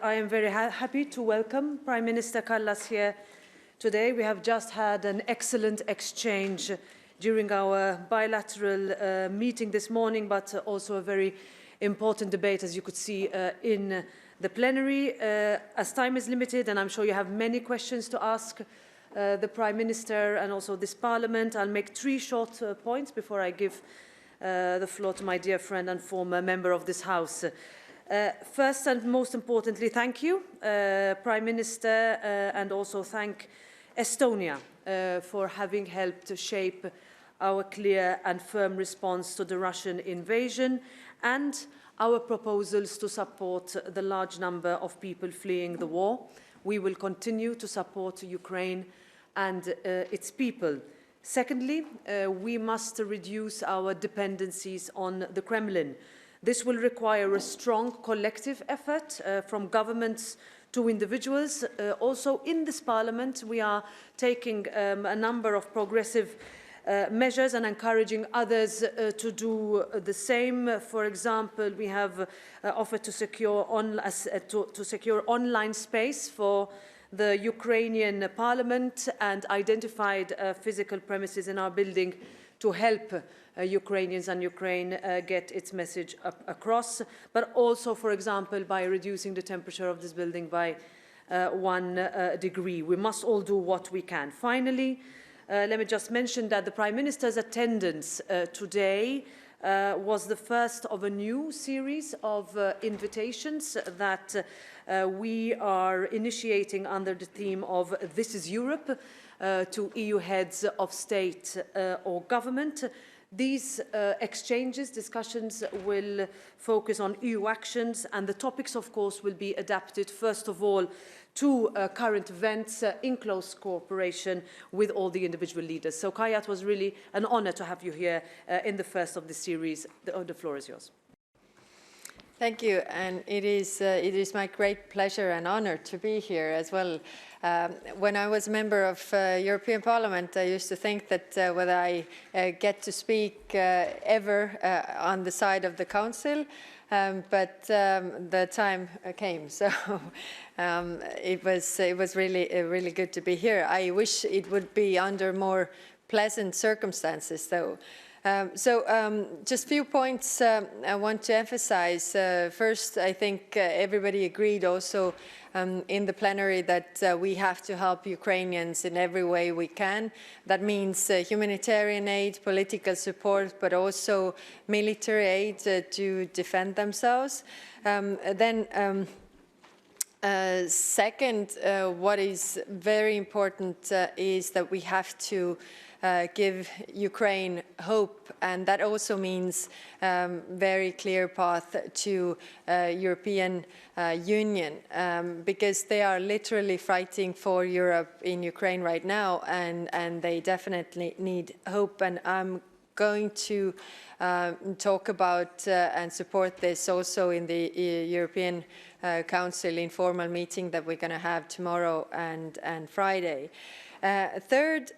I am very happy to welcome Prime Minister Kallas here today. We have just had an excellent exchange during our bilateral meeting this morning, but also a very important debate, as you could see in the plenary. As time is limited, and I'm sure you have many questions to ask the Prime Minister and also this Parliament, I'll make three short points before I give the floor to my dear friend and former member of this House. First and most importantly, thank you, Prime Minister, and also thank Estonia for having helped shape our clear and firm response to the Russian invasion and our proposals to support the large number of people fleeing the war. We will continue to support Ukraine and its people. Secondly, we must reduce our dependencies on the Kremlin. This will require a strong collective effort from governments to individuals. Also in this Parliament, we are taking a number of progressive measures and encouraging others to do the same. For example, we have offered to secure online space for the Ukrainian Parliament and identified physical premises in our building to help Ukrainians and Ukraine get its message across, but also, for example, by reducing the temperature of this building by 1 degree. We must all do what we can. Finally, let me just mention that the Prime Minister's attendance today was the first of a new series of invitations that we are initiating under the theme of This is Europe to EU heads of state or government. These exchanges, discussions will focus on EU actions, and the topics, of course, will be adapted, first of all, to current events in close cooperation with all the individual leaders. So, Kaja, it was really an honor to have you here in the first of the series. The floor is yours. Thank you, and it is my great pleasure and honor to be here as well. When I was a member of European Parliament, I used to think that whether I get to speak ever on the side of the Council, but the time came, so it was really good to be here. I wish it would be under more pleasant circumstances, though. Just a few points I want to emphasize. First, I think everybody agreed also in the plenary that we have to help Ukrainians in every way we can. That means humanitarian aid, political support, but also military aid to defend themselves. Second, what is very important is that we have to give Ukraine hope, and that also means very clear path to European Union, because they are literally fighting for Europe in Ukraine right now, and they definitely need hope. And I'm going to talk about and support this also in the European Council informal meeting that we're going to have tomorrow and Friday. Third,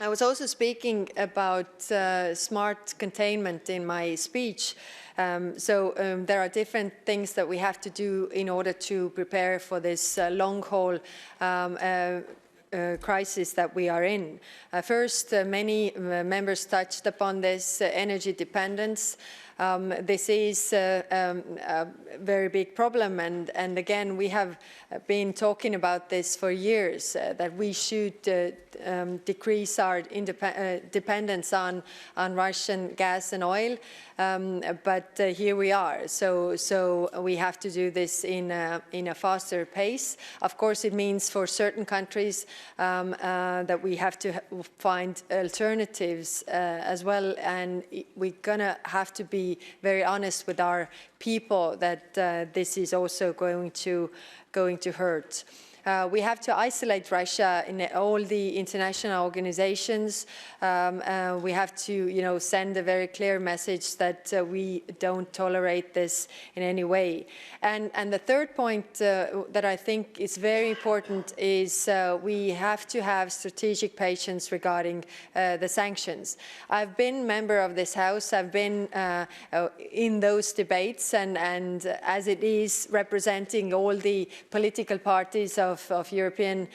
I was also speaking about smart containment in my speech. There are different things that we have to do in order to prepare for this long-haul crisis that we are in. First, many members touched upon this energy dependence. This is a very big problem, and again, we have been talking about this for years, that we should decrease our dependence on Russian gas and oil, but here we are. So we have to do this in a faster pace. Of course, it means for certain countries that we have to find alternatives as well, and we're gonna have to be very honest with our people that this is also going to hurt. we have to isolate Russia in all the international organizations. We have to, send a very clear message that we don't tolerate this in any way. And the third point that I think is very important is we have to have strategic patience regarding the sanctions. I've been member of this House. I've been in those debates, and as it is representing all the political parties of European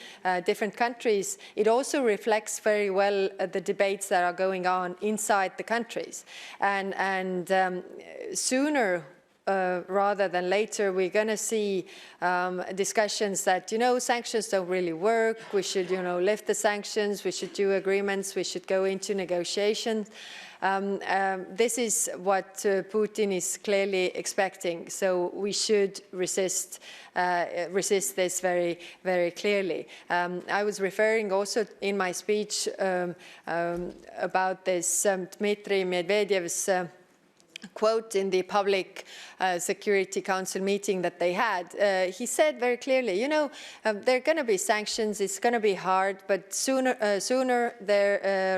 different countries, it also reflects very well the debates that are going on inside the countries. And sooner rather than later, we're going to see discussions that, sanctions don't really work. We should, lift the sanctions. We should do agreements. We should go into negotiations. This is what Putin is clearly expecting. So we should resist this very, very clearly. I was referring also in my speech about this Dmitry Medvedev's quote in the Public Security Council meeting that they had. He said very clearly, there are going to be sanctions. It's going to be hard, but sooner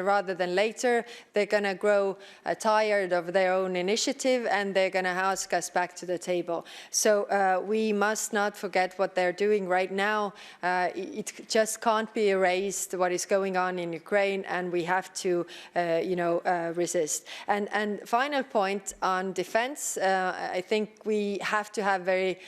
rather than later, they're going to grow tired of their own initiative, and they're going to ask us back to the table. So we must not forget what they're doing right now. It just can't be erased what is going on in Ukraine, and we have to, resist. And final point on defense, I think we have to have very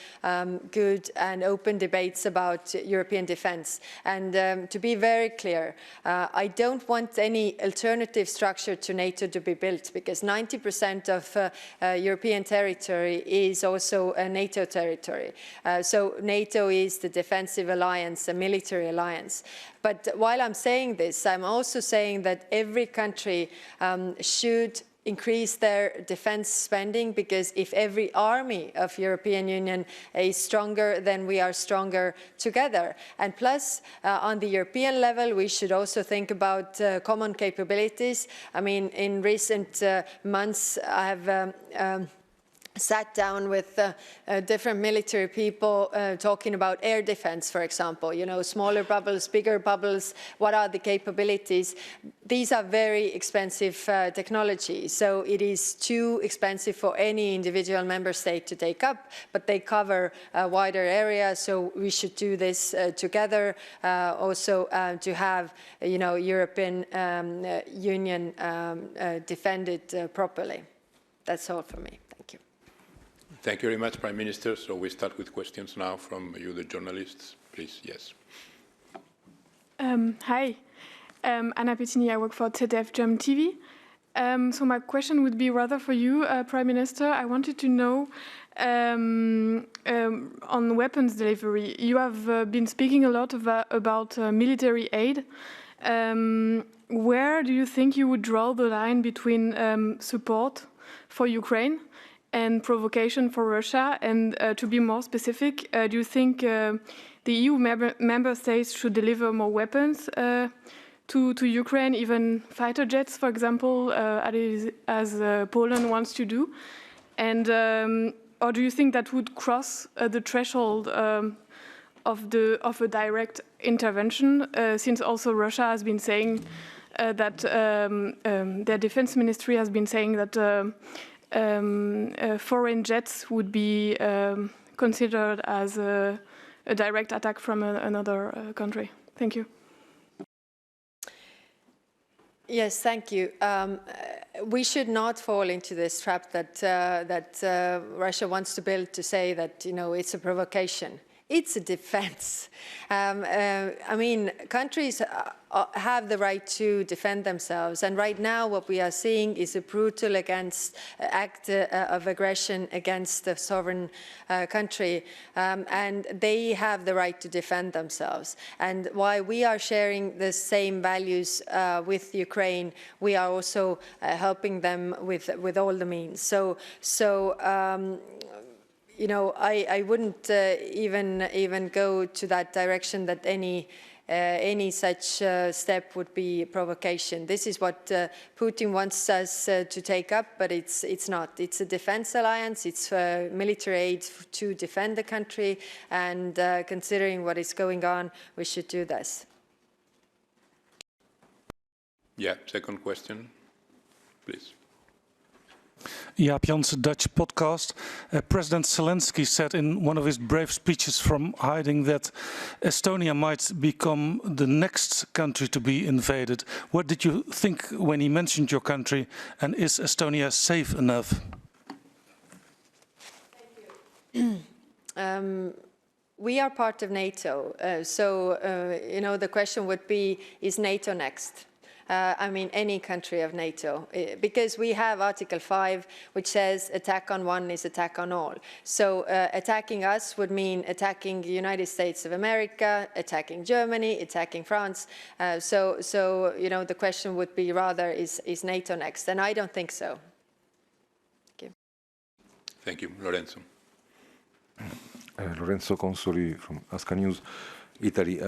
good and open debates about European defense. And to be very clear, I don't want any alternative structure to NATO to be built, because 90% of European territory is also a NATO territory. So NATO is the defensive alliance, a military alliance. But while I'm saying this, I'm also saying that every country should increase their defense spending, because if every army of European Union is stronger, then we are stronger together. And plus, on the European level, we should also think about common capabilities. I mean, in recent months, I have sat down with different military people talking about air defense, for example, smaller bubbles, bigger bubbles, what are the capabilities? These are very expensive technology, so it is too expensive for any individual member state to take up, but they cover a wider area, so we should do this together, also to have, European Union defended properly. That's all for me. Thank you. Thank you very much, Prime Minister. So we start with questions now from you, the journalists. Please, yes. Hi, Anna Pettini, I work for ZDF German TV. So my question would be rather for you, Prime Minister. I wanted to know on weapons delivery. You have been speaking a lot about military aid. Where do you think you would draw the line between support for Ukraine and provocation for Russia? And to be more specific, do you think the EU member states should deliver more weapons to Ukraine, even fighter jets, for example, as Poland wants to do? And or do you think that would cross the threshold of a direct intervention, since also Russia has been saying that their defense ministry has been saying that foreign jets would be considered as a direct attack from another country? Thank you. Yes, thank you. We should not fall into this trap that Russia wants to build to say that, it's a provocation. It's a defense. I mean, countries have the right to defend themselves. And right now, what we are seeing is a brutal act of aggression against a sovereign country. And they have the right to defend themselves. And while we are sharing the same values with Ukraine, we are also helping them with all the means. So I wouldn't even go to that direction that any any such step would be provocation. This is what Putin wants us to take up, but it's not. It's a defense alliance. It's military aid to defend the country, and considering what is going on, we should do this. Yeah, second question, please. Jaap Jansen, Dutch podcast. President Zelensky said in one of his brave speeches from hiding that Estonia might become the next country to be invaded. What did you think when he mentioned your country, and is Estonia safe enough? Thank you. We are part of NATO, so the question would be, is NATO next? I mean, any country of NATO, because we have Article 5, which says attack on one is attack on all. So attacking us would mean attacking the United States of America, attacking Germany, attacking France. So the question would be rather, is NATO next? And I don't think so. Thank you. Thank you. Lorenzo. Lorenzo Consoli from Asca News, Italy.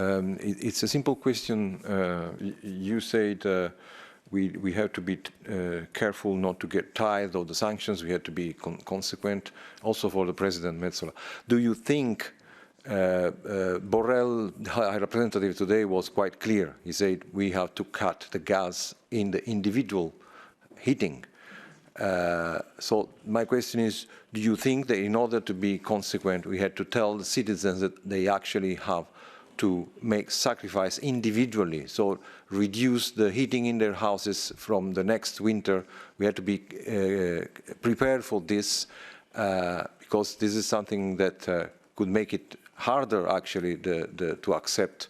It's a simple question. You said we have to be careful not to get tired of the sanctions. We have to be consequent, also for the President Metsola. Do you think Borrell, the High Representative today, was quite clear? He said we have to cut the gas in the individual heating. So my question is, do you think that in order to be consequent, we had to tell the citizens that they actually have to make sacrifice individually, so reduce the heating in their houses from the next winter? We had to be prepared for this, because this is something that could make it harder, actually, to accept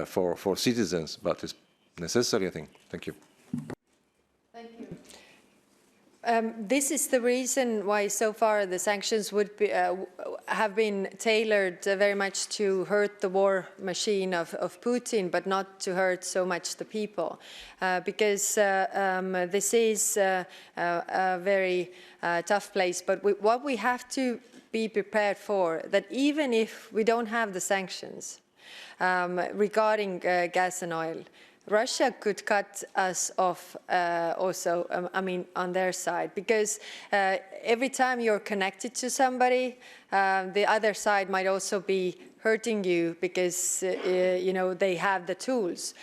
for citizens, but it's necessary, I think. Thank you. Thank you. This is the reason why so far the sanctions would be, have been tailored very much to hurt the war machine of Putin, but not to hurt so much the people, because this is a very tough place. But what we have to be prepared for, that even if we don't have the sanctions regarding gas and oil, Russia could cut us off also, I mean, on their side, because every time you're connected to somebody, the other side might also be hurting you because, they have the tools.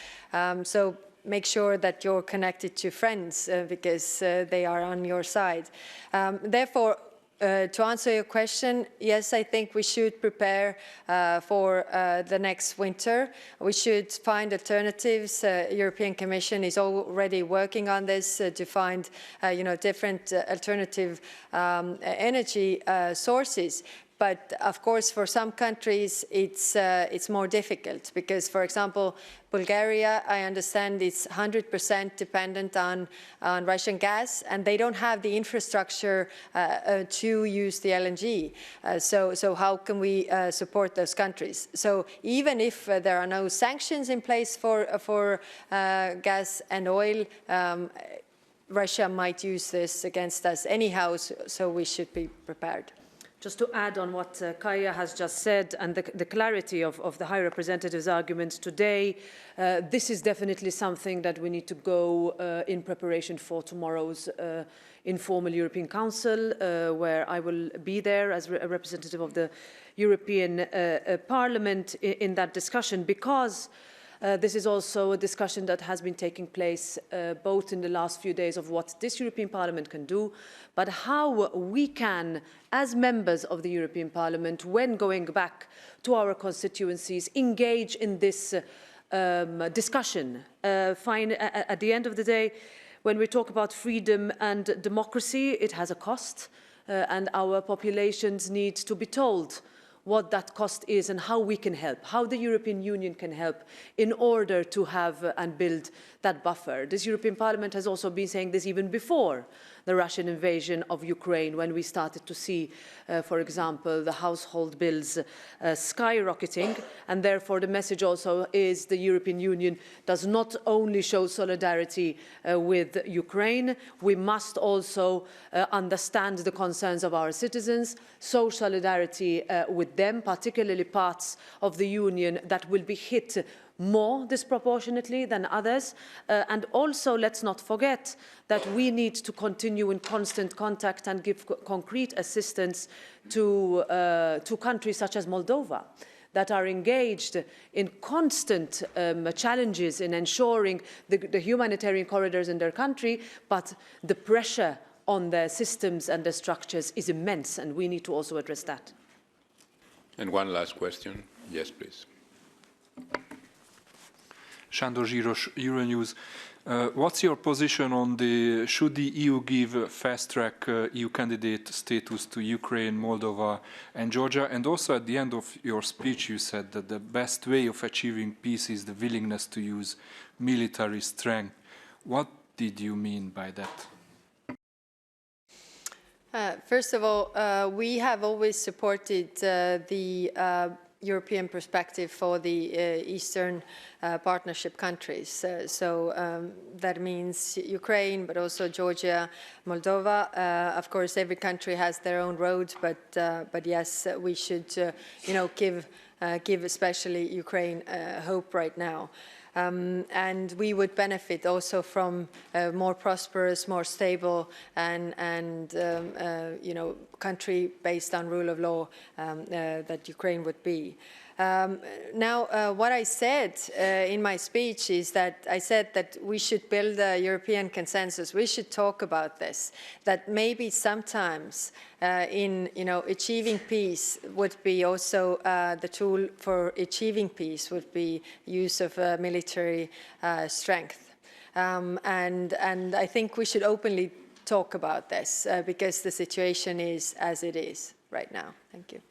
So make sure that you're connected to friends because they are on your side. Therefore, to answer your question, yes, I think we should prepare for the next winter. We should find alternatives. European Commission is already working on this to find, different alternative energy sources. But of course, for some countries, it's more difficult because, for example, Bulgaria, I understand, it's 100% dependent on Russian gas, and they don't have the infrastructure to use the LNG. So how can we support those countries? So even if there are no sanctions in place for gas and oil, Russia might use this against us anyhow, so we should be prepared. Just to add on what Kaja has just said and the clarity of the High Representative's arguments today, this is definitely something that we need to go in preparation for tomorrow's informal European Council, where I will be there as a representative of the European Parliament in that discussion, because this is also a discussion that has been taking place both in the last few days of what this European Parliament can do, but how we can, as members of the European Parliament, when going back to our constituencies, engage in this discussion. At the end of the day, when we talk about freedom and democracy, it has a cost, and our populations need to be told what that cost is and how we can help, how the European Union can help in order to have and build that buffer. This European Parliament has also been saying this even before the Russian invasion of Ukraine, when we started to see, for example, the household bills skyrocketing. And therefore, the message also is the European Union does not only show solidarity with Ukraine, we must also understand the concerns of our citizens, show solidarity with them, particularly parts of the Union that will be hit more disproportionately than others. And also, let's not forget that we need to continue in constant contact and give concrete assistance to countries such as Moldova, that are engaged in constant challenges in ensuring the humanitarian corridors in their country, but the pressure on their systems and their structures is immense, and we need to also address that. And one last question. Yes, please. Sándor Zsíros, Euronews. What's your position on should the EU give fast-track EU candidate status to Ukraine, Moldova and Georgia? And also at the end of your speech you said that the best way of achieving peace is the willingness to use military strength. What did you mean by that? First of all, we have always supported the European perspective for the Eastern Partnership countries. That means Ukraine, but also Georgia, Moldova. Of course, every country has their own roads, but yes, we should, give especially Ukraine hope right now. And we would benefit also from a more prosperous, more stable, and country based on rule of law that Ukraine would be. Now, what I said in my speech is that I said that we should build a European consensus. We should talk about this. That maybe sometimes in achieving peace would be also the tool for achieving peace would be use of military strength. And I think we should openly talk about this because the situation is as it is right now. Thank you.